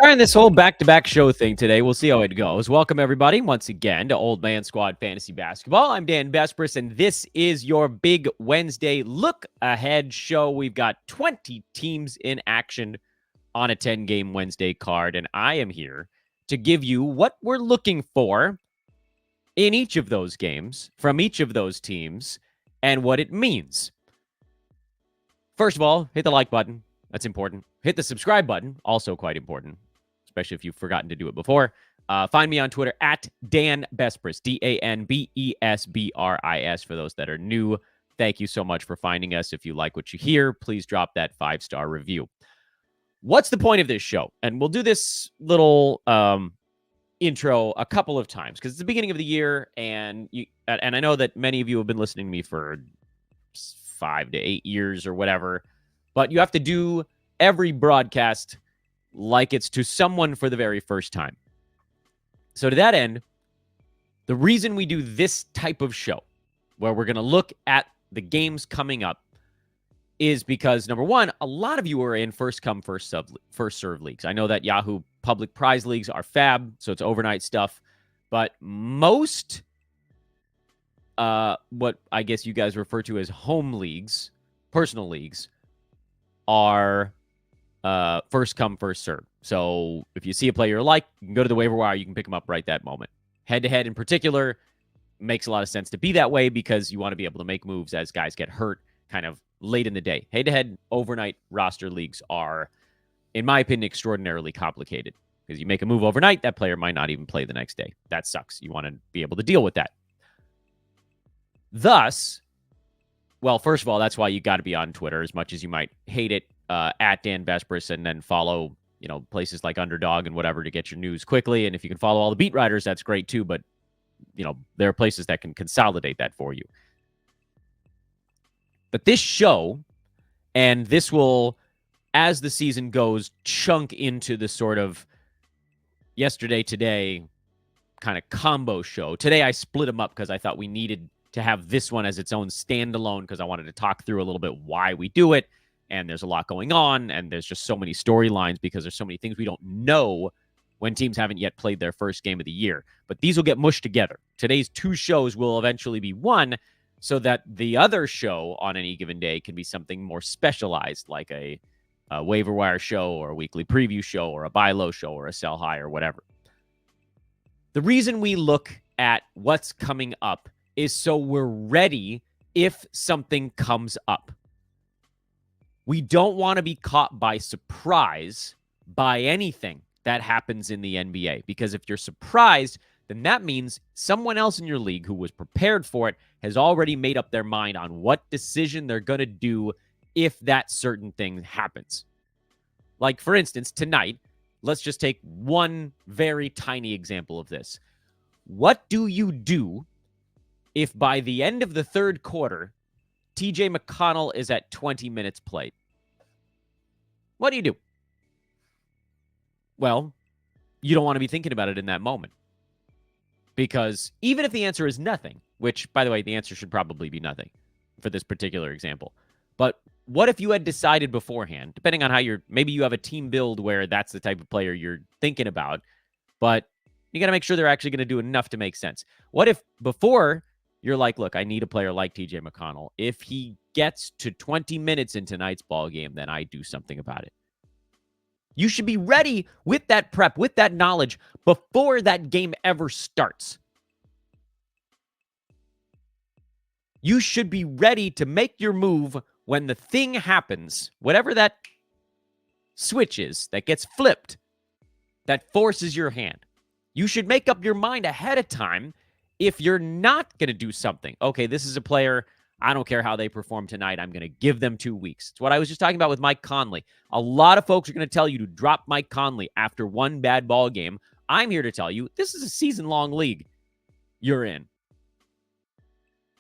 Trying this whole back-to-back show thing today. We'll see how it goes. Welcome, everybody, once again to Old Man Squad Fantasy Basketball. I'm Dan Bespris, and this is your big Wednesday look-ahead show. We've got 20 teams in action on a 10-game Wednesday card, and I am here to give you what we're looking for in each of those games from each of those teams and what it means. First of all, hit the like button. That's important. Hit the subscribe button, also quite important, especially if you've forgotten to do it before. Find me on Twitter at Dan Bespris, DanBesbris, for those that are new. Thank you so much for finding us. If you like what you hear, please drop that 5-star review. What's the point of this show? And we'll do this little intro a couple of times because it's the beginning of the year, and I know that many of you have been listening to me for 5 to 8 years or whatever, but you have to do every broadcast like it's to someone for the very first time. So to that end, the reason we do this type of show, where we're going to look at the games coming up, is because, number one, a lot of you are in first come, first serve leagues. I know that Yahoo public prize leagues are fab, so it's overnight stuff. But most, what I guess you guys refer to as home leagues, personal leagues, are first come, first serve. So if you see a player you like, you can go to the waiver wire, you can pick them up right that moment. Head-to-head in particular makes a lot of sense to be that way because you want to be able to make moves as guys get hurt kind of late in the day. Head-to-head overnight roster leagues are, in my opinion, extraordinarily complicated because you make a move overnight, that player might not even play the next day. That sucks. You want to be able to deal with that. Thus, well, first of all, that's why you got to be on Twitter as much as you might hate it, at Dan Bespris, and then follow, places like Underdog and whatever to get your news quickly. And if you can follow all the beat writers, that's great too. But, there are places that can consolidate that for you. But this show, and this will, as the season goes, chunk into the sort of yesterday, today kind of combo show. Today I split them up because I thought we needed to have this one as its own standalone because I wanted to talk through a little bit why we do it. And there's a lot going on, and there's just so many storylines because there's so many things we don't know when teams haven't yet played their first game of the year. But these will get mushed together. Today's two shows will eventually be one so that the other show on any given day can be something more specialized, like a waiver wire show or a weekly preview show or a buy low show or a sell high or whatever. The reason we look at what's coming up is so we're ready if something comes up. We don't want to be caught by surprise by anything that happens in the NBA, because if you're surprised, then that means someone else in your league who was prepared for it has already made up their mind on what decision they're going to do if that certain thing happens. Like, for instance, tonight, let's just take one very tiny example of this. What do you do if by the end of the third quarter, TJ McConnell is at 20 minutes played? What do you do? Well, you don't want to be thinking about it in that moment. Because even if the answer is nothing, which, by the way, the answer should probably be nothing for this particular example. But what if you had decided beforehand, depending on how maybe you have a team build where that's the type of player you're thinking about, but you got to make sure they're actually going to do enough to make sense. What if before you're like, look, I need a player like TJ McConnell. If he gets to 20 minutes in tonight's ball game, then I do something about it. You should be ready with that prep, with that knowledge before that game ever starts. You should be ready to make your move when the thing happens, whatever that switch is that gets flipped, that forces your hand. You should make up your mind ahead of time if you're not going to do something. Okay, this is a player, I don't care how they perform tonight, I'm going to give them 2 weeks. It's what I was just talking about with Mike Conley. A lot of folks are going to tell you to drop Mike Conley after one bad ball game. I'm here to tell you, this is a season-long league you're in.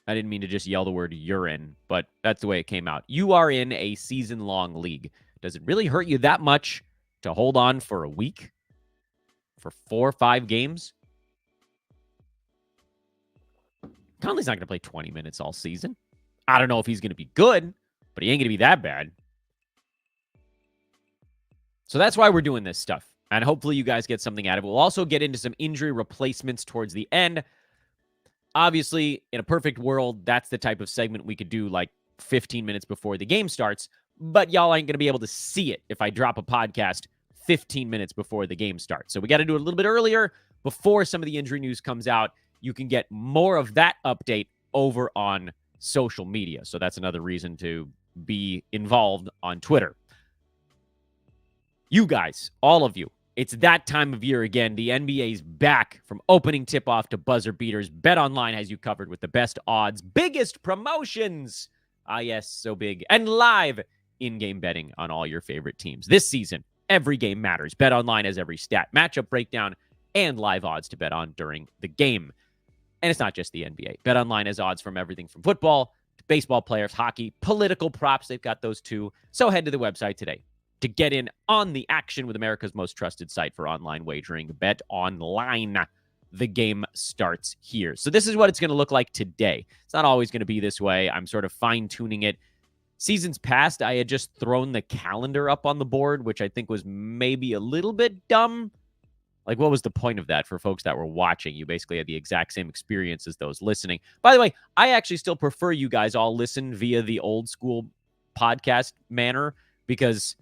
I didn't mean to just yell the word you're in, but that's the way it came out. You are in a season-long league. Does it really hurt you that much to hold on for a week? For 4 or 5 games? Conley's not going to play 20 minutes all season. I don't know if he's going to be good, but he ain't going to be that bad. So that's why we're doing this stuff. And hopefully you guys get something out of it. We'll also get into some injury replacements towards the end. Obviously, in a perfect world, that's the type of segment we could do like 15 minutes before the game starts. But y'all ain't going to be able to see it if I drop a podcast 15 minutes before the game starts. So we got to do it a little bit earlier before some of the injury news comes out. You can get more of that update over on social media. So that's another reason to be involved on Twitter. You guys, all of you, it's that time of year again. The NBA's back from opening tip-off to buzzer beaters. BetOnline has you covered with the best odds, biggest promotions. Ah, yes, so big. And live in-game betting on all your favorite teams. This season, every game matters. BetOnline has every stat, matchup breakdown, and live odds to bet on during the game. And it's not just the NBA. BetOnline has odds from everything from football to baseball players, hockey, political props. They've got those too. So head to the website today to get in on the action with America's most trusted site for online wagering. BetOnline. The game starts here. So this is what it's going to look like today. It's not always going to be this way. I'm sort of fine-tuning it. Seasons past, I had just thrown the calendar up on the board, which I think was maybe a little bit dumb. Like, what was the point of that for folks that were watching? You basically had the exact same experience as those listening. By the way, I actually still prefer you guys all listen via the old school podcast manner because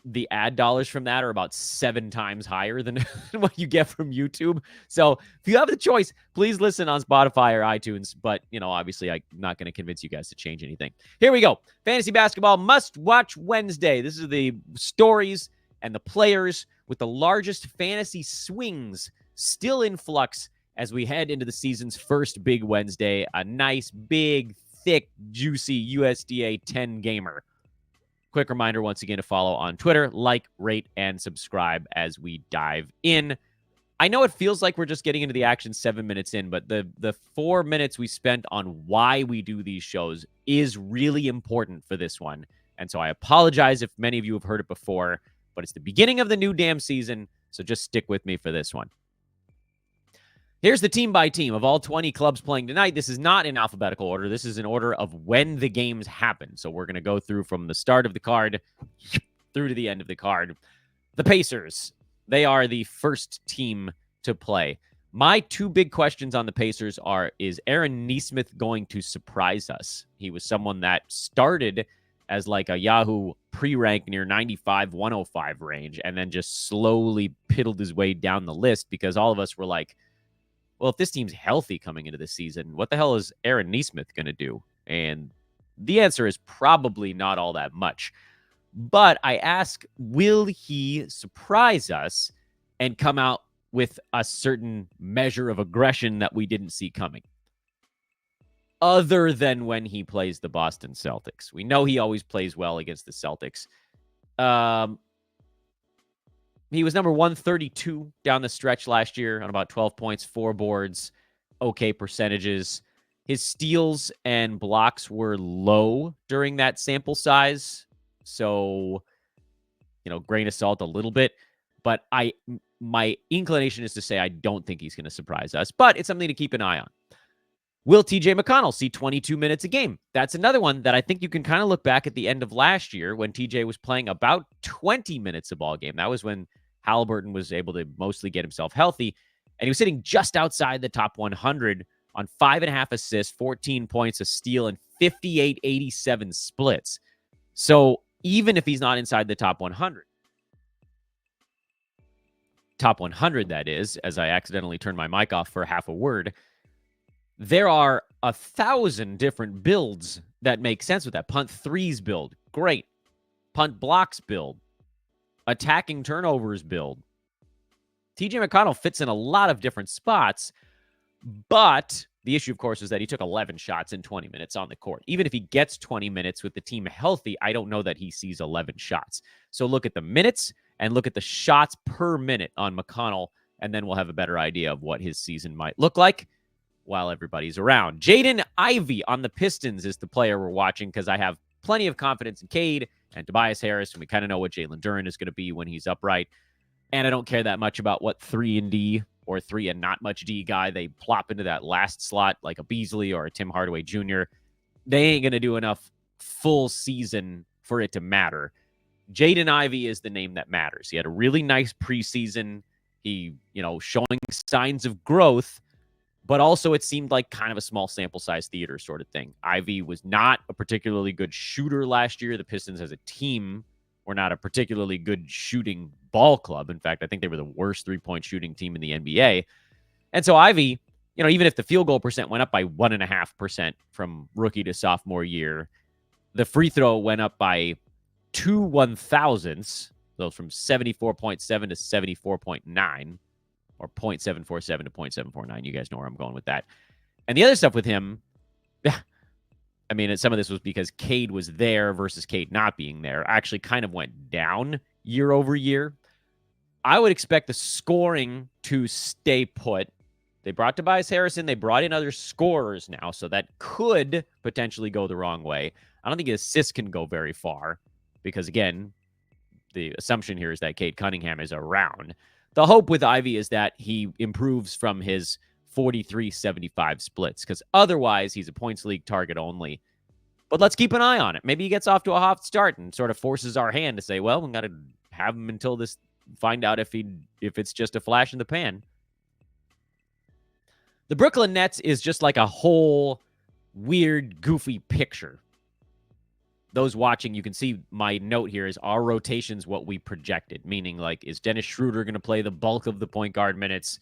the ad dollars from that are about 7 times higher than what you get from YouTube. So if you have the choice, please listen on Spotify or iTunes. But, obviously I'm not going to convince you guys to change anything. Here we go. Fantasy Basketball Must Watch Wednesday. This is the stories and the players with the largest fantasy swings still in flux as we head into the season's first big Wednesday. A nice, big, thick, juicy USDA 10 gamer. Quick reminder once again to follow on Twitter, like, rate, and subscribe as we dive in. I know it feels like we're just getting into the action 7 minutes in, but the 4 minutes we spent on why we do these shows is really important for this one. And so I apologize if many of you have heard it before, but it's the beginning of the new damn season, so just stick with me for this one. Here's the team by team of all 20 clubs playing tonight. This is not in alphabetical order. This is in order of when the games happen. So we're going to go through from the start of the card through to the end of the card. The Pacers, they are the first team to play. My 2 big questions on the Pacers are, is Aaron Nesmith going to surprise us? He was someone that started as like a Yahoo pre-rank near 95, 105 range, and then just slowly piddled his way down the list because all of us were like, well, if this team's healthy coming into the season, what the hell is Aaron Nesmith going to do? And the answer is probably not all that much. But I ask, will he surprise us and come out with a certain measure of aggression that we didn't see coming? Other than when he plays the Boston Celtics. We know he always plays well against the Celtics. He was number 132 down the stretch last year on about 12 points, 4 boards, okay percentages. His steals and blocks were low during that sample size. So, grain of salt a little bit. But my inclination is to say I don't think he's going to surprise us. But it's something to keep an eye on. Will TJ McConnell see 22 minutes a game? That's another one that I think you can kind of look back at the end of last year when TJ was playing about 20 minutes a ball game. That was when Halliburton was able to mostly get himself healthy, and he was sitting just outside the top 100 on 5.5 assists, 14 points, a steal, and 58-87 splits. So even if he's not inside the top 100, that is, as I accidentally turned my mic off for half a word, there are 1,000 different builds that make sense with that. Punt threes build, great. Punt blocks build. Attacking turnovers build. TJ McConnell fits in a lot of different spots, but the issue, of course, is that he took 11 shots in 20 minutes on the court. Even if he gets 20 minutes with the team healthy, I don't know that he sees 11 shots. So look at the minutes and look at the shots per minute on McConnell, and then we'll have a better idea of what his season might look like while everybody's around. Jaden Ivey on the Pistons is the player we're watching because I have plenty of confidence in Cade and Tobias Harris, and we kind of know what Jalen Duren is going to be when he's upright. And I don't care that much about what 3 and D or 3 and not much D guy they plop into that last slot like a Beasley or a Tim Hardaway Jr. They ain't going to do enough full season for it to matter. Jaden Ivey is the name that matters. He had a really nice preseason. He, showing signs of growth, but also it seemed like kind of a small sample size theater sort of thing. Ivey was not a particularly good shooter last year. The Pistons as a team were not a particularly good shooting ball club. In fact, I think they were the worst three-point shooting team in the NBA. And so Ivey, even if the field goal percent went up by 1.5% from rookie to sophomore year, the free throw went up by 2/1000ths, so from 74.7 to 74.9, or 0.747 to 0.749. You guys know where I'm going with that. And the other stuff with him, I mean, some of this was because Cade was there versus Cade not being there. Actually kind of went down year over year. I would expect the scoring to stay put. They brought Tobias Harrison. They brought in other scorers now, so that could potentially go the wrong way. I don't think assists can go very far because, again, the assumption here is that Cade Cunningham is around. The hope with Ivey is that he improves from his 43-75 splits, because otherwise he's a points league target only. But let's keep an eye on it. Maybe he gets off to a hot start and sort of forces our hand to say, well, we've got to have him until this, find out if it's just a flash in the pan. The Brooklyn Nets is just like a whole weird, goofy picture. Those watching, you can see my note here is our rotations what we projected, meaning like, is Dennis Schroeder going to play the bulk of the point guard minutes?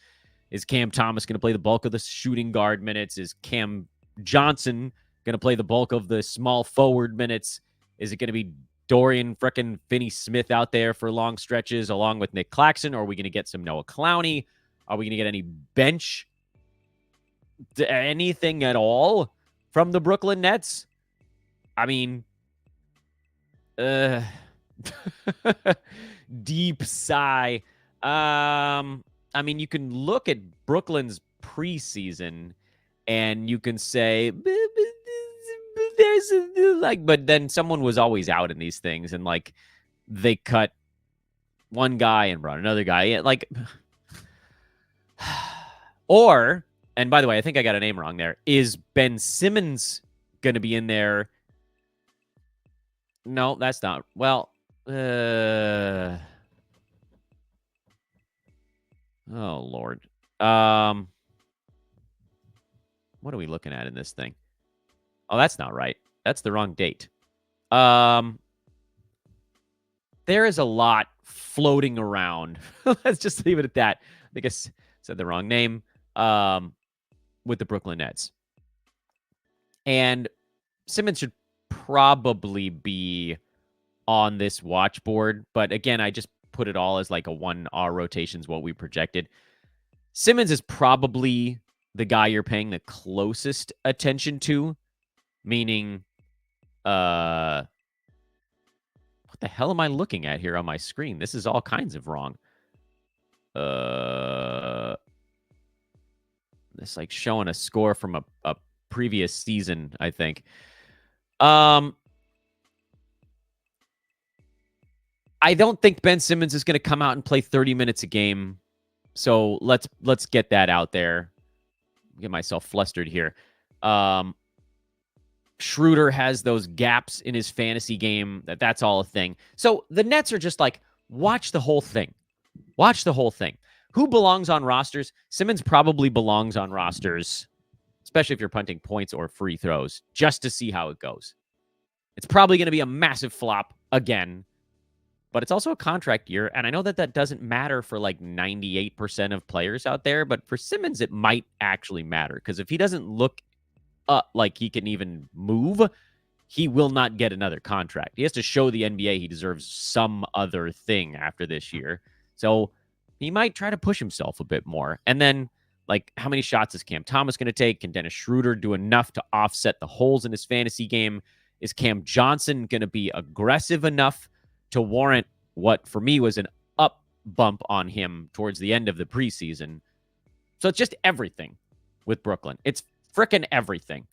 Is Cam Thomas going to play the bulk of the shooting guard minutes? Is Cam Johnson going to play the bulk of the small forward minutes? Is it going to be Dorian frickin' Finney-Smith out there for long stretches along with Nick Claxton? Or are we going to get some Noah Clowney? Are we going to get any bench? Anything at all from the Brooklyn Nets? I mean, deep sigh. I mean, you can look at Brooklyn's preseason and you can say, there's like, but then someone was always out in these things, and like they cut one guy and brought another guy in, like, or, and by the way, I think I got a name wrong there. Is Ben Simmons going to be in there? No, that's not. Well, oh Lord. What are we looking at in this thing? Oh, that's not right. That's the wrong date. There is a lot floating around. Let's just leave it at that. I think I said the wrong name. With the Brooklyn Nets. And Simmons should probably be on this watch board. But again, I just put it all as like a 1R rotations, what we projected. Simmons is probably the guy you're paying the closest attention to. Meaning, what the hell am I looking at here on my screen? This is all kinds of wrong. It's like showing a score from a previous season, I think. I don't think Ben Simmons is going to come out and play 30 minutes a game. So let's get that out there. Get myself flustered here. Schroeder has those gaps in his fantasy game. That's all a thing. So the Nets are just like, watch the whole thing. Watch the whole thing. Who belongs on rosters? Simmons probably belongs on rosters, especially if you're punting points or free throws, just to see how it goes. It's probably going to be a massive flop again, but it's also a contract year. And I know that doesn't matter for like 98% of players out there, but for Simmons, it might actually matter, because if he doesn't look like he can even move, he will not get another contract. He has to show the NBA he deserves some other thing after this year. So he might try to push himself a bit more. And then, like, how many shots is Cam Thomas going to take? Can Dennis Schroeder do enough to offset the holes in his fantasy game? Is Cam Johnson going to be aggressive enough to warrant what, for me, was an up bump on him towards the end of the preseason? So it's just everything with Brooklyn. It's frickin' everything.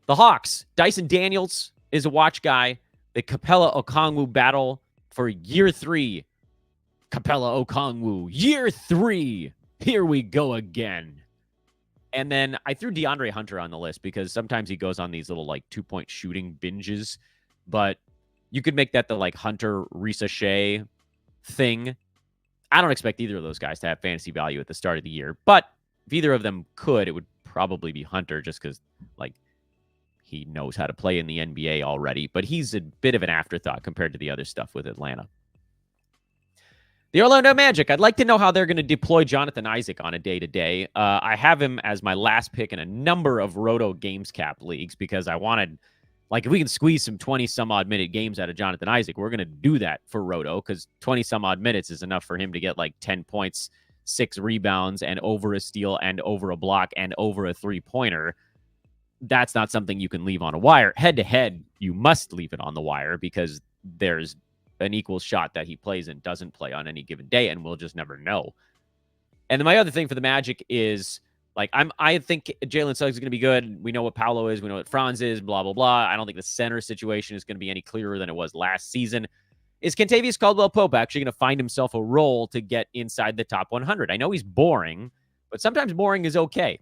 The Hawks, Dyson Daniels is a watch guy. The Capella Okongwu battle for year 3. Capella Okongwu, year 3. Here we go again. And then I threw DeAndre Hunter on the list because sometimes he goes on these little like 2-point shooting binges. But You could make that the like Hunter Risa Shea thing. I don't expect either of those guys to have fantasy value at the start of the year, but if either of them could, it would probably be Hunter just because like he knows how to play in the NBA already, but he's a bit of an afterthought compared to the other stuff with Atlanta. The Orlando Magic, I'd like to know how they're going to deploy Jonathan Isaac on a day-to-day. I have him as my last pick in a number of Roto Games Cap leagues because I wanted, like, if we can squeeze some 20-some-odd minute games out of Jonathan Isaac, we're going to do that for Roto because 20-some-odd minutes is enough for him to get, like, 10 points, 6 rebounds, and over a steal, and over a block, and over a three-pointer. That's not something you can leave on a wire. Head-to-head, you must leave it on the wire because there's an equal shot that he plays and doesn't play on any given day, and we'll just never know. And then my other thing for the Magic is, like, I think Jalen Suggs is going to be good. We know what Paolo is. We know what Franz is, blah, blah, blah. I don't think the center situation is going to be any clearer than it was last season. Is Kentavious Caldwell-Pope actually going to find himself a role to get inside the top 100? I know he's boring, but sometimes boring is okay.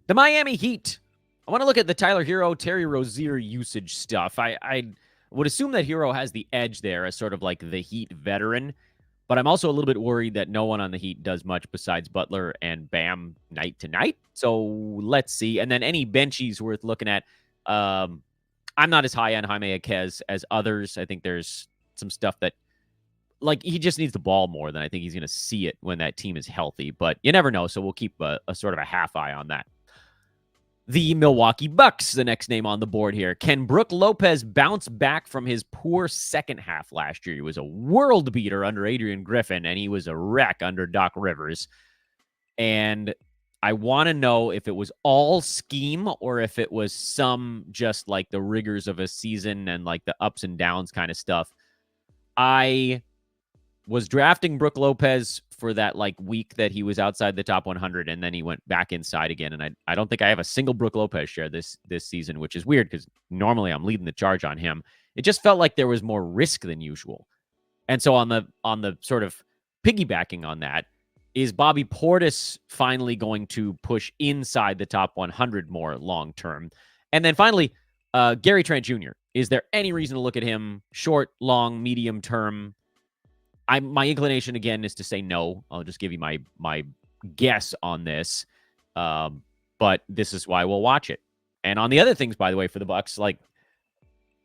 The Miami Heat. I want to look at the Tyler Hero, Terry Rozier usage stuff. I would assume that Hero has the edge there as sort of like the Heat veteran, but I'm also a little bit worried that no one on the Heat does much besides Butler and Bam night to night. So let's see. And then any benchies worth looking at. I'm not as high on Jaime Jaquez as others. I think there's some stuff that, like, he just needs the ball more than I think he's going to see it when that team is healthy. But you never know, so we'll keep a sort of a half eye on that. The Milwaukee Bucks, the next name on the board here. Can Brook Lopez bounce back from his poor second half last year? He was a world beater under Adrian Griffin, and he was a wreck under Doc Rivers. And I want to know if it was all scheme or if it was some just like the rigors of a season and like the ups and downs kind of stuff. I was drafting Brook Lopez for that like week that he was outside the top 100, and then he went back inside again. And I don't think I have a single Brook Lopez share this season, which is weird because normally I'm leading the charge on him. It just felt like there was more risk than usual. And so on the sort of piggybacking on that, is Bobby Portis finally going to push inside the top 100 more long term? And then finally, Gary Trent Jr. Is there any reason to look at him short, long, medium term? My inclination again is to say no. I'll just give you my guess on this, but this is why we'll watch it. And on the other things, by the way, for the Bucks, like,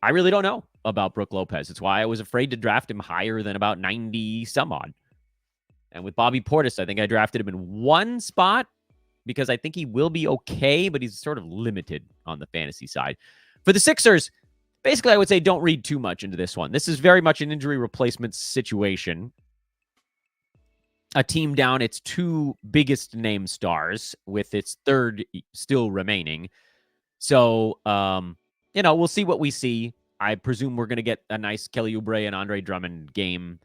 I really don't know about Brook Lopez. It's why I was afraid to draft him higher than about 90 some odd. And with Bobby Portis, I think I drafted him in one spot because I think he will be okay, but he's sort of limited on the fantasy side. For the Sixers, basically, I would say don't read too much into this one. This is very much an injury replacement situation. A team down its two biggest name stars with its third still remaining. So, we'll see what we see. I presume we're going to get a nice Kelly Oubre and Andre Drummond game,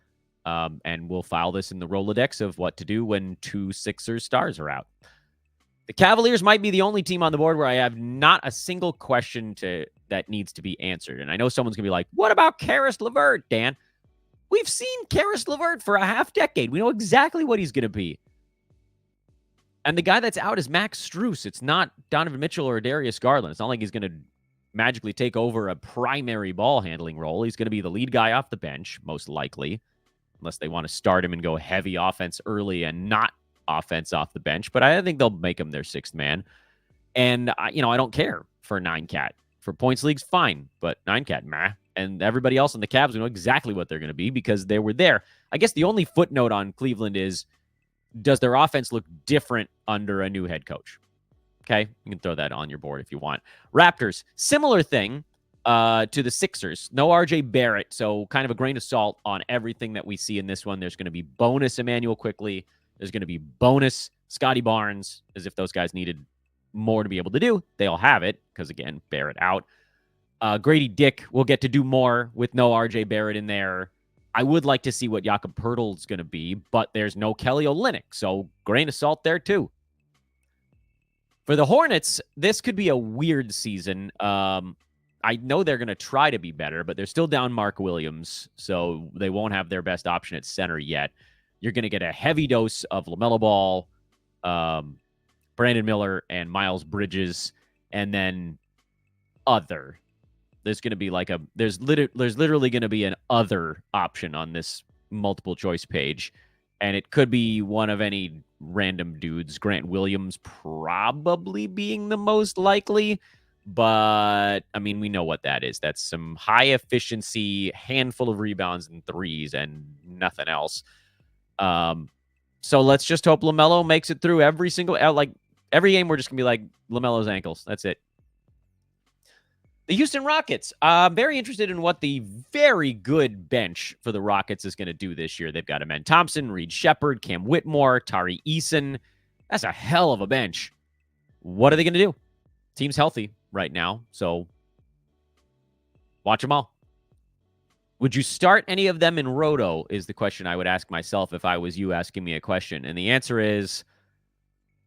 and we'll file this in the Rolodex of what to do when two Sixers stars are out. The Cavaliers might be the only team on the board where I have not a single question that needs to be answered. And I know someone's going to be like, what about Karis LeVert, Dan? We've seen Karis LeVert for a half decade. We know exactly what he's going to be. And the guy that's out is Max Strus. It's not Donovan Mitchell or Darius Garland. It's not like he's going to magically take over a primary ball handling role. He's going to be the lead guy off the bench, most likely, unless they want to start him and go heavy offense early and not offense off the bench. But I think they'll make him their sixth man. And, I don't care for 9-cat. For points leagues, fine. But 9-cat, meh. And everybody else on the Cavs, we know exactly what they're going to be because they were there. I guess the only footnote on Cleveland is, does their offense look different under a new head coach? Okay, you can throw that on your board if you want. Raptors, similar thing to the Sixers. No RJ Barrett, so kind of a grain of salt on everything that we see in this one. There's going to be bonus Emmanuel Quickley. There's going to be bonus Scotty Barnes, as if those guys needed more to be able to do. They all have it because, again, Barrett out. Grady Dick will get to do more with no RJ Barrett in there. I would like to see what Jakob Poeltl's going to be, but there's no Kelly Olynyk, so grain of salt there too. For the Hornets, this could be a weird season. I know they're going to try to be better, but they're still down Mark Williams, so they won't have their best option at center yet. You're going to get a heavy dose of LaMelo Ball, Brandon Miller, and Miles Bridges. and then other. There's going to be like there's literally going to be an other option on this multiple choice page, and it could be one of any random dudes. Grant Williams probably being the most likely, but I mean, we know what that is. That's some high efficiency, handful of rebounds and threes and nothing else. So let's just hope LaMelo makes it through every game. We're just gonna be like LaMelo's ankles. That's it. The Houston Rockets. I'm very interested in what the very good bench for the Rockets is going to do this year. They've got Amen Thompson, Reed Shepard, Cam Whitmore, Tari Eason. That's a hell of a bench. What are they going to do? Team's healthy right now, so watch them all. Would you start any of them in Roto is the question I would ask myself if I was you asking me a question. And the answer is,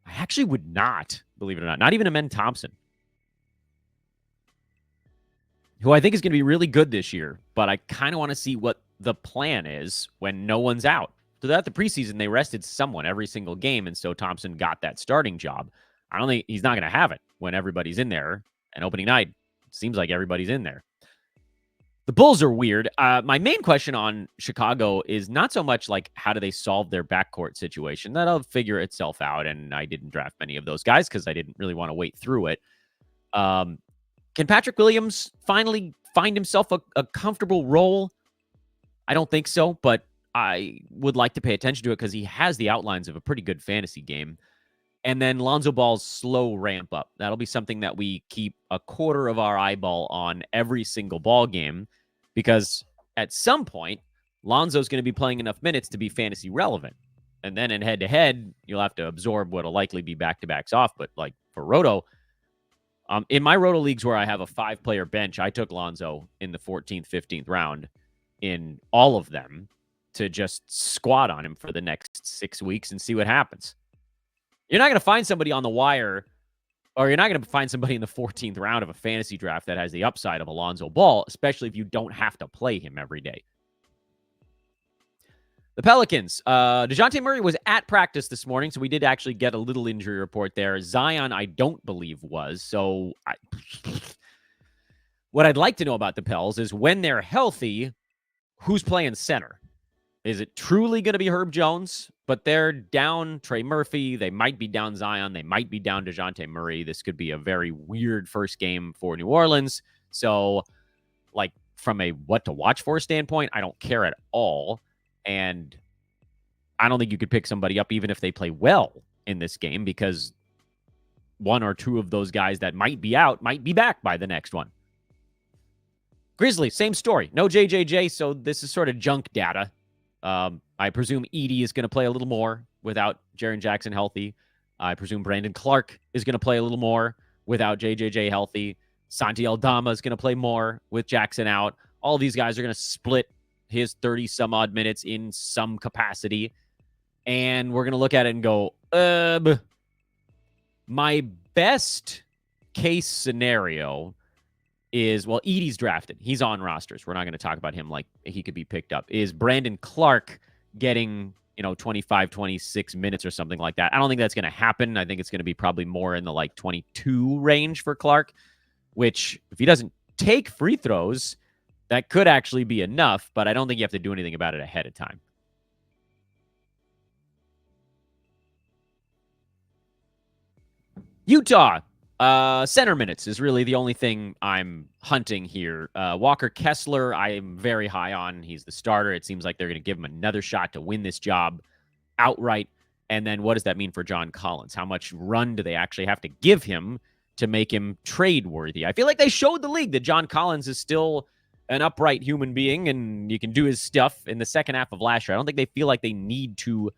I actually would not, believe it or not. Not even Amen Thompson, who I think is going to be really good this year, but I kind of want to see what the plan is when no one's out. So throughout the preseason, they rested someone every single game, and so Thompson got that starting job. I don't think he's not going to have it when everybody's in there. And opening night, it seems like everybody's in there. The Bulls are weird. My main question on Chicago is not so much like how do they solve their backcourt situation. That'll figure itself out, and I didn't draft many of those guys because I didn't really want to wait through it. Can Patrick Williams finally find himself a comfortable role? I don't think so, but I would like to pay attention to it because he has the outlines of a pretty good fantasy game. And then Lonzo Ball's slow ramp up. That'll be something that we keep a quarter of our eyeball on every single ball game, because at some point, Lonzo's going to be playing enough minutes to be fantasy relevant. And then in head-to-head, you'll have to absorb what'll likely be back-to-backs off. But like for Roto, in my Roto leagues where I have a 5-player bench, I took Lonzo in the 14th, 15th round in all of them to just squat on him for the next 6 weeks and see what happens. You're not going to find somebody on the wire, or you're not going to find somebody in the 14th round of a fantasy draft that has the upside of Lonzo Ball, especially if you don't have to play him every day. The Pelicans. DeJounte Murray was at practice this morning, so we did actually get a little injury report there. Zion, I don't believe, was. So what I'd like to know about the Pels is when they're healthy, who's playing center? Is it truly going to be Herb Jones? But they're down Trey Murphy. They might be down Zion. They might be down DeJounte Murray. This could be a very weird first game for New Orleans. So, like, from a what to watch for standpoint, I don't care at all. And I don't think you could pick somebody up even if they play well in this game, because one or two of those guys that might be out might be back by the next one. Grizzlies, same story. No JJJ, so this is sort of junk data. I presume Edey is going to play a little more without Jaren Jackson healthy. I presume Brandon Clark is going to play a little more without JJJ healthy. Santi Aldama is going to play more with Jackson out. All of these guys are going to split his 30-some-odd minutes in some capacity. And we're going to look at it and go, my best case scenario is, well, Edey's drafted. He's on rosters. We're not going to talk about him like he could be picked up. Is Brandon Clark getting, 25, 26 minutes or something like that? I don't think that's going to happen. I think it's going to be probably more in the 22 range for Clark, which if he doesn't take free throws, that could actually be enough, but I don't think you have to do anything about it ahead of time. Utah. Center minutes is really the only thing I'm hunting here. Walker Kessler, I am very high on. He's the starter. It seems like they're going to give him another shot to win this job outright. And then what does that mean for John Collins? How much run do they actually have to give him to make him trade worthy? I feel like they showed the league that John Collins is still an upright human being and you can do his stuff in the second half of last year. I don't think they feel like they need to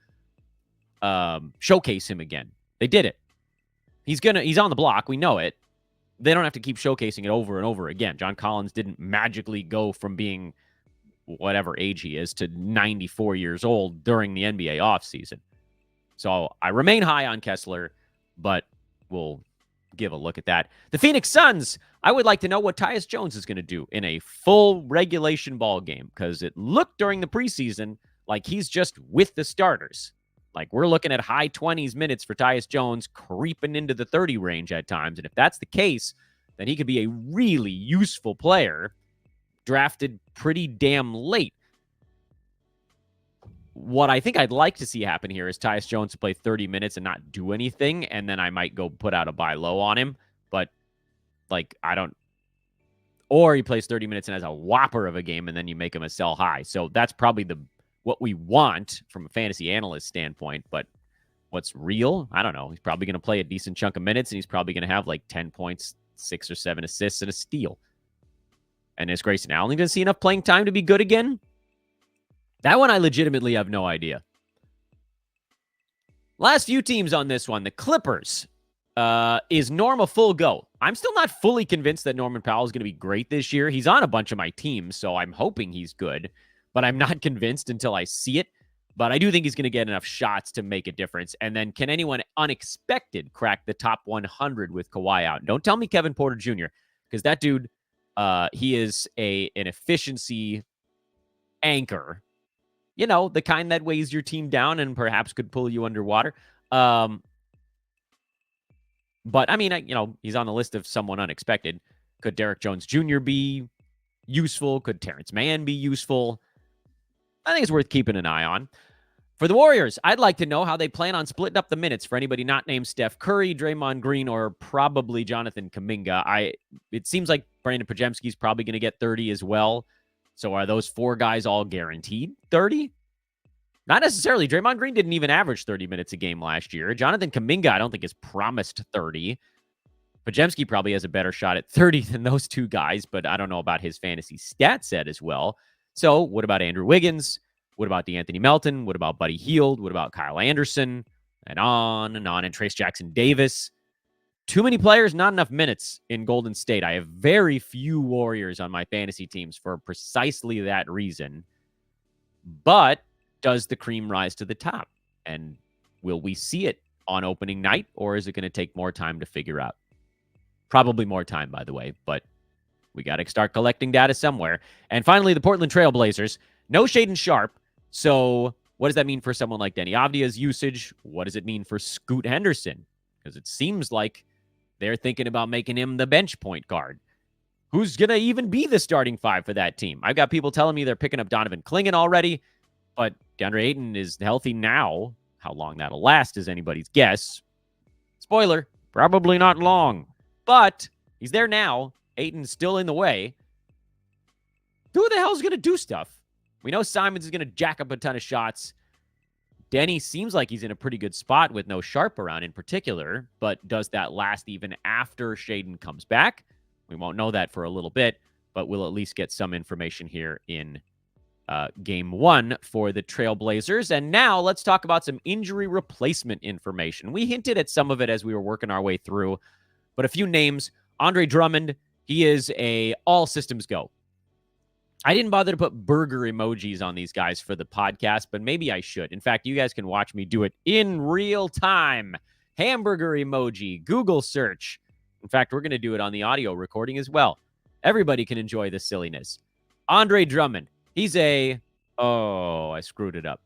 showcase him again. They did it. He's on the block. We know it. They don't have to keep showcasing it over and over again. John Collins didn't magically go from being whatever age he is to 94 years old during the NBA offseason. So I remain high on Kessler, but we'll give a look at that. The Phoenix Suns, I would like to know what Tyus Jones is going to do in a full regulation ball game, because it looked during the preseason like he's just with the starters. Like, we're looking at high 20s minutes for Tyus Jones, creeping into the 30 range at times. And if that's the case, then he could be a really useful player drafted pretty damn late. What I think I'd like to see happen here is Tyus Jones to play 30 minutes and not do anything, and then I might go put out a buy low on him. But, like, I don't... Or he plays 30 minutes and has a whopper of a game, and then you make him a sell high. So that's probably what we want from a fantasy analyst standpoint. But what's real? I don't know. He's probably going to play a decent chunk of minutes, and he's probably going to have like 10 points, 6 or 7 assists, and a steal. And is Grayson Allen going to see enough playing time to be good again? That one I legitimately have no idea. Last few teams on this one. The Clippers. Is Norm a full go? I'm still not fully convinced that Norman Powell is going to be great this year. He's on a bunch of my teams, so I'm hoping he's good. But I'm not convinced until I see it. But I do think he's going to get enough shots to make a difference. And then can anyone unexpected crack the top 100 with Kawhi out? Don't tell me Kevin Porter Jr., because that dude, he is an efficiency anchor. You know, the kind that weighs your team down and perhaps could pull you underwater. But, I mean, he's on the list of someone unexpected. Could Derek Jones Jr. be useful? Could Terrence Mann be useful? I think it's worth keeping an eye on. For the Warriors, I'd like to know how they plan on splitting up the minutes for anybody not named Steph Curry, Draymond Green, or probably Jonathan Kuminga. It seems like Brandon Pajemski's probably going to get 30 as well. So are those 4 guys all guaranteed 30? Not necessarily. Draymond Green didn't even average 30 minutes a game last year. Jonathan Kuminga, I don't think, is promised 30. Pajemski probably has a better shot at 30 than those 2 guys, but I don't know about his fantasy stat set as well. So what about Andrew Wiggins? What about DeAnthony Melton? What about Buddy Hield? What about Kyle Anderson? And on and on. And Trace Jackson Davis. Too many players, not enough minutes in Golden State. I have very few Warriors on my fantasy teams for precisely that reason. But does the cream rise to the top? And will we see it on opening night, or is it going to take more time to figure out? Probably more time, by the way, but we got to start collecting data somewhere. And finally, the Portland Trail Blazers. No Shaedon Sharpe. So what does that mean for someone like Denny Avdia's usage? What does it mean for Scoot Henderson? Because it seems like they're thinking about making him the bench point guard. Who's going to even be the starting 5 for that team? I've got people telling me they're picking up Donovan Clingan already, but DeAndre Ayton is healthy now. How long that'll last is anybody's guess. Spoiler, probably not long. But he's there now. Ayton's still in the way. Who the hell is going to do stuff? We know Simons is going to jack up a ton of shots. Denny seems like he's in a pretty good spot with no Sharpe around in particular, but does that last even after Shaedon comes back? We won't know that for a little bit, but we'll at least get some information here in Game 1 for the Trailblazers. And now let's talk about some injury replacement information. We hinted at some of it as we were working our way through, but a few names. Andre Drummond, he is a all systems go. I didn't bother to put burger emojis on these guys for the podcast, but maybe I should. In fact, you guys can watch me do it in real time. Hamburger emoji, Google search. In fact, we're going to do it on the audio recording as well. Everybody can enjoy the silliness. Andre Drummond, he's I screwed it up.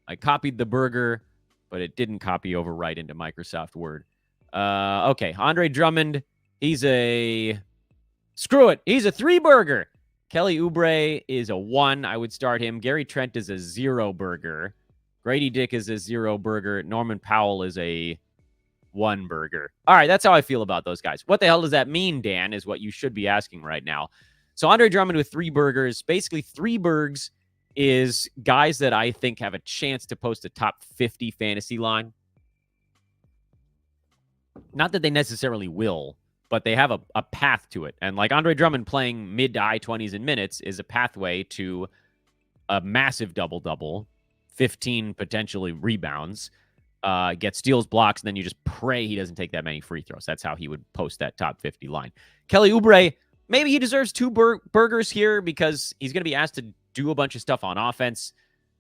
I copied the burger, but it didn't copy over right into Microsoft Word. Okay, Andre Drummond, he's screw it. He's a 3 burger. Kelly Oubre is a 1. I would start him. Gary Trent is a 0 burger. Grady Dick is a 0 burger. Norman Powell is a 1 burger. All right, that's how I feel about those guys. What the hell does that mean, Dan, is what you should be asking right now. So Andre Drummond with 3 burgers. Basically, 3 burgs is guys that I think have a chance to post a top 50 fantasy line. Not that they necessarily will, but they have a path to it. And like Andre Drummond playing mid to high 20s in minutes is a pathway to a massive double-double, 15 potentially rebounds, get steals, blocks, and then you just pray he doesn't take that many free throws. That's how he would post that top 50 line. Kelly Oubre, maybe he deserves 2 burgers here because he's going to be asked to do a bunch of stuff on offense,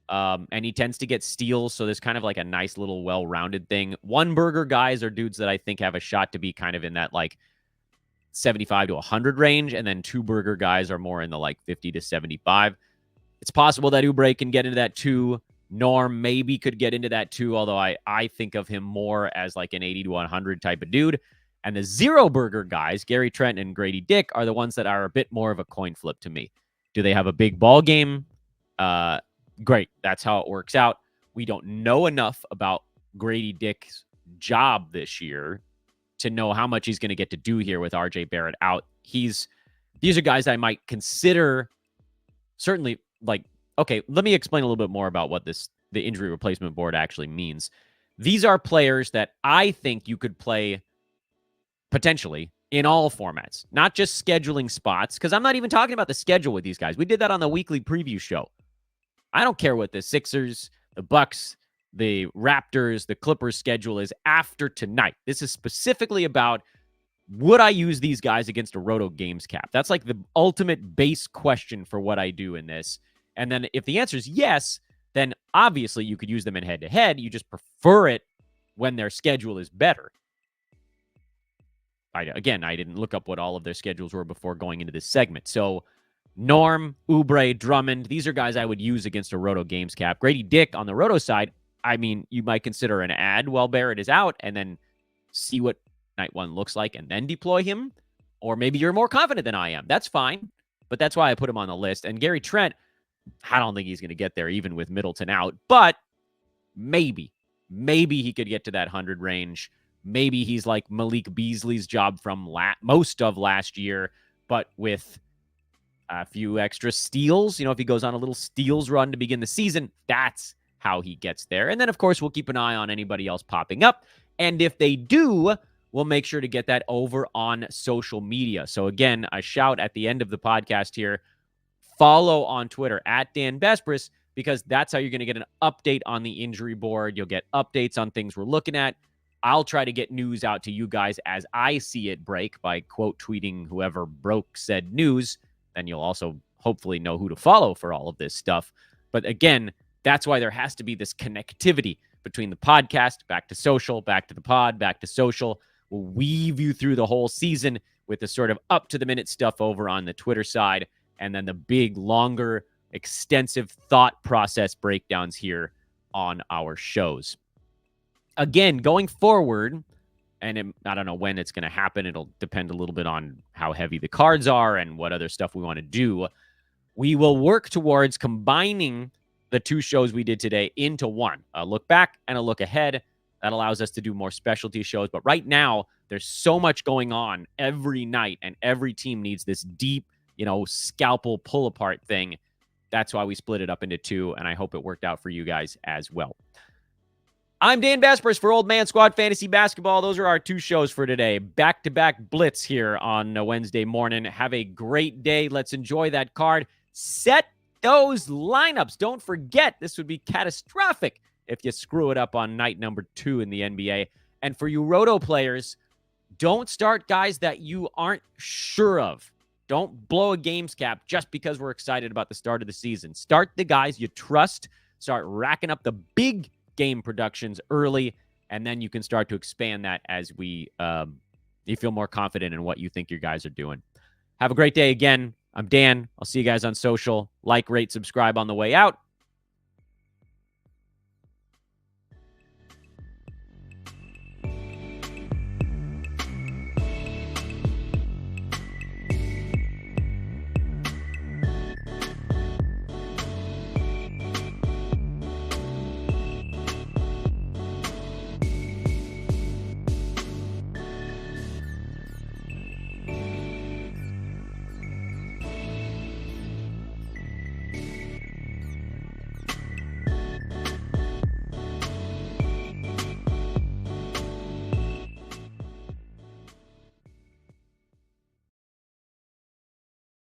and he tends to get steals, so there's kind of like a nice little well-rounded thing. 1 burger guys are dudes that I think have a shot to be kind of in that like 75 to 100 range, and then 2 burger guys are more in the like 50 to 75. It's possible that Oubre can get into that 2 Norm maybe could get into that too, although I think of him more as like an 80 to 100 type of dude. And the zero burger guys, Gary Trent and Grady Dick, are the ones that are a bit more of a coin flip to me. Do they have a big ball game? Great. That's how it works out. We don't know enough about Grady Dick's job this year to know how much he's going to get to do here with RJ Barrett out. These are guys I might consider certainly like, okay, let me explain a little bit more about what the injury replacement board actually means. These are players that I think you could play potentially in all formats, not just scheduling spots, because I'm not even talking about the schedule with these guys. We did that on the weekly preview show. I don't care what the Sixers, the Bucks, the Raptors, the Clippers schedule is after tonight. This is specifically about, would I use these guys against a Roto Games cap? That's like the ultimate base question for what I do in this. And then if the answer is yes, then obviously you could use them in head-to-head. You just prefer it when their schedule is better. I didn't look up what all of their schedules were before going into this segment. So Norm, Oubre, Drummond, these are guys I would use against a Roto Games cap. Grady Dick on the Roto side, I mean, you might consider an ad while Barrett is out and then see what night one looks like and then deploy him. Or maybe you're more confident than I am. That's fine. But that's why I put him on the list. And Gary Trent, I don't think he's going to get there even with Middleton out. But maybe he could get to that 100 range. Maybe he's like Malik Beasley's job from most of last year, but with a few extra steals. If he goes on a little steals run to begin the season, that's how he gets there. And then, of course, we'll keep an eye on anybody else popping up. And if they do, we'll make sure to get that over on social media. So again, a shout at the end of the podcast here. Follow on Twitter at Dan Bespris, because that's how you're going to get an update on the injury board. You'll get updates on things we're looking at. I'll try to get news out to you guys as I see it break by quote tweeting whoever broke said news. Then you'll also hopefully know who to follow for all of this stuff. But again, that's why there has to be this connectivity between the podcast, back to social, back to the pod, back to social. We'll weave you through the whole season with the sort of up-to-the-minute stuff over on the Twitter side, and then the big, longer, extensive thought process breakdowns here on our shows. Again, going forward, and I don't know when it's going to happen. It'll depend a little bit on how heavy the cards are and what other stuff we want to do. We will work towards combining the two shows we did today into one, a look back and a look ahead. That allows us to do more specialty shows. But right now, there's so much going on every night, and every team needs this deep, scalpel pull apart thing. That's why we split it up into two, and I hope it worked out for you guys as well. I'm Dan Bespris for Old Man Squad Fantasy Basketball. Those are our two shows for today. Back-to-back blitz here on a Wednesday morning. Have a great day. Let's enjoy that card. Set those lineups. Don't forget, this would be catastrophic if you screw it up on night number 2 in the NBA. And for you Roto players, don't start guys that you aren't sure of. Don't blow a games cap just because we're excited about the start of the season. Start the guys you trust. Start racking up the big game productions early, and then you can start to expand that as you feel more confident in what you think your guys are doing. Have a great day again. I'm Dan. I'll see you guys on social. Like, rate, subscribe on the way out.